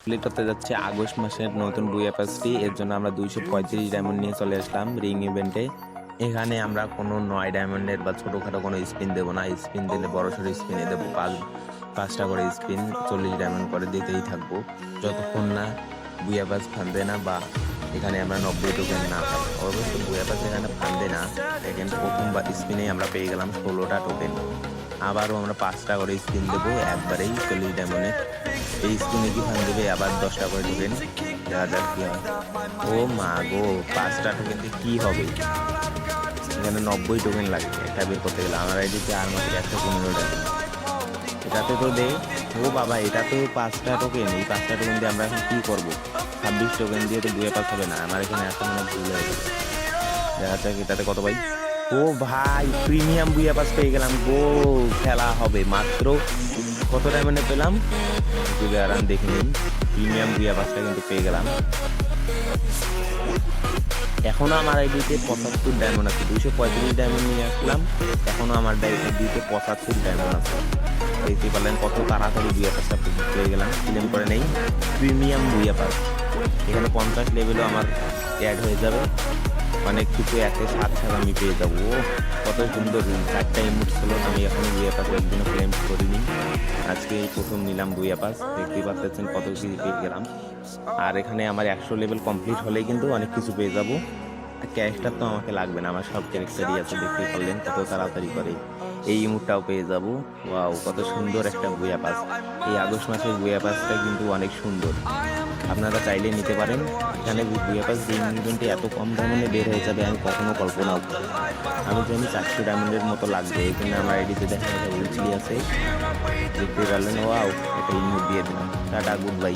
Complete করতে যাচ্ছে August মাসের নতুন বুয়া পাসটি। এর জন্য আমরা 235 ডায়মন্ড নিয়ে চলে আসলাম রিং ইভেন্টে। এখানে আমরা কোনো 9 ডায়মন্ডের বা ছোটোখাটো কোনো স্পিন দেবো না। স্পিন দিলে বড়সড় স্পিনে দেবো, পাঁচটা করে স্পিন 40 ডায়মন্ড করে দিতেই থাকবো যতক্ষণ না বুয়া পাস ফান্দে না বা এখানে আমরা 90 টোকেন না পাই। অবশ্য বুয়া পাস এখানে ফান্দে না, এখানে প্রথমবার স্পিনেই আমরা পেয়ে গেলাম 16টা টোকেন। আবারও আমরা 5টা করে স্পিন দেবো একবারেই 40 ডায়মন্ডে। এই স্পিনে কি ফান দেবে আবার 10টা করে টোকেন, দেখা যাক কি হয়। ও মা গো, 5টা টোকেন দিয়ে কি হবে? এখানে 90 টোকেন লাগে এটা বের করতে গেলে। আমার আইডিতে আর মাত্র 115 টাকা। এটাতে তো দে, ও বাবা এটা তো 5টা টোকেন। এই 5টা টোকেন দিয়ে আমরা এখন কি করবো? 26 টোকেন দিয়ে তো বুয়ে পাস হবে না। আমার এখানে একটা মানে ভুল হয়ে গেছে। দেখা যাক এটাতে কত পাই। ও ভাই, প্রিমিয়াম বুয়া পাস পেয়ে গেলাম গো। খেলা হবে মাত্র কত ডায়মন্ডে পেলাম যদি আরাম দেখে নিন। প্রিমিয়াম বুয়া পাসটা কিন্তু পেয়ে গেলাম। এখনো আমার আইডিতে 75 ডায়মন্ড আছে। 235 ডায়মন্ড নিয়ে আসলাম, এখনো আমার আইডিতে 75 ডায়মন্ড আছে। দেখতে পারলেন কত তাড়াতাড়ি বুয়া পাসটা পেয়ে গেলাম। ক্লেম করে নেই প্রিমিয়াম বুয়া পাস। এখানে 50 লেভেলও আমার অ্যাড হয়ে যাবে। অনেক কিছু একে সাথে আমি পেয়ে যাবো। কত সুন্দর 4টা ইমোট ছিল। আমি এখনো বুয়া পাস একদিনও ক্লেম করিনি, আজকে এই প্রথম নিলাম বুয়া পাস। দেখতেই পাচ্ছেন কত কিছু পেয়ে গেলাম। আর এখানে আমার 100 লেভেল কমপ্লিট হলেই কিন্তু অনেক কিছু পেয়ে যাবো। ক্যারেক্টার তো আমাকে লাগবে না, আমার সব ক্যারেক্টারই আছে। দেখতেই পারলেন কত তাড়াতাড়ি করে এই ইমোটটাও পেয়ে যাবো। ওয়াও, কত সুন্দর একটা বুয়া পাস। এই আগস্ট মাসের বুয়া পাসটা কিন্তু অনেক সুন্দর, আপনারা চাইলে নিতে পারেন। এখানে বুয়া পাস গেম ইভেন্টে এত কম ডায়মন্ডে বের হয়ে যাবে আমি কখনো কল্পনাও করি। আমি জানি 400 ডায়মন্ডের মতো লাগবে। এখানে আমার আইডিতে দেখা যাচ্ছে উইকলি আছে, দেখতে পারলেন। ওয়াও, একটা ইমোট দিয়ে দিলাম। Tata, good bye.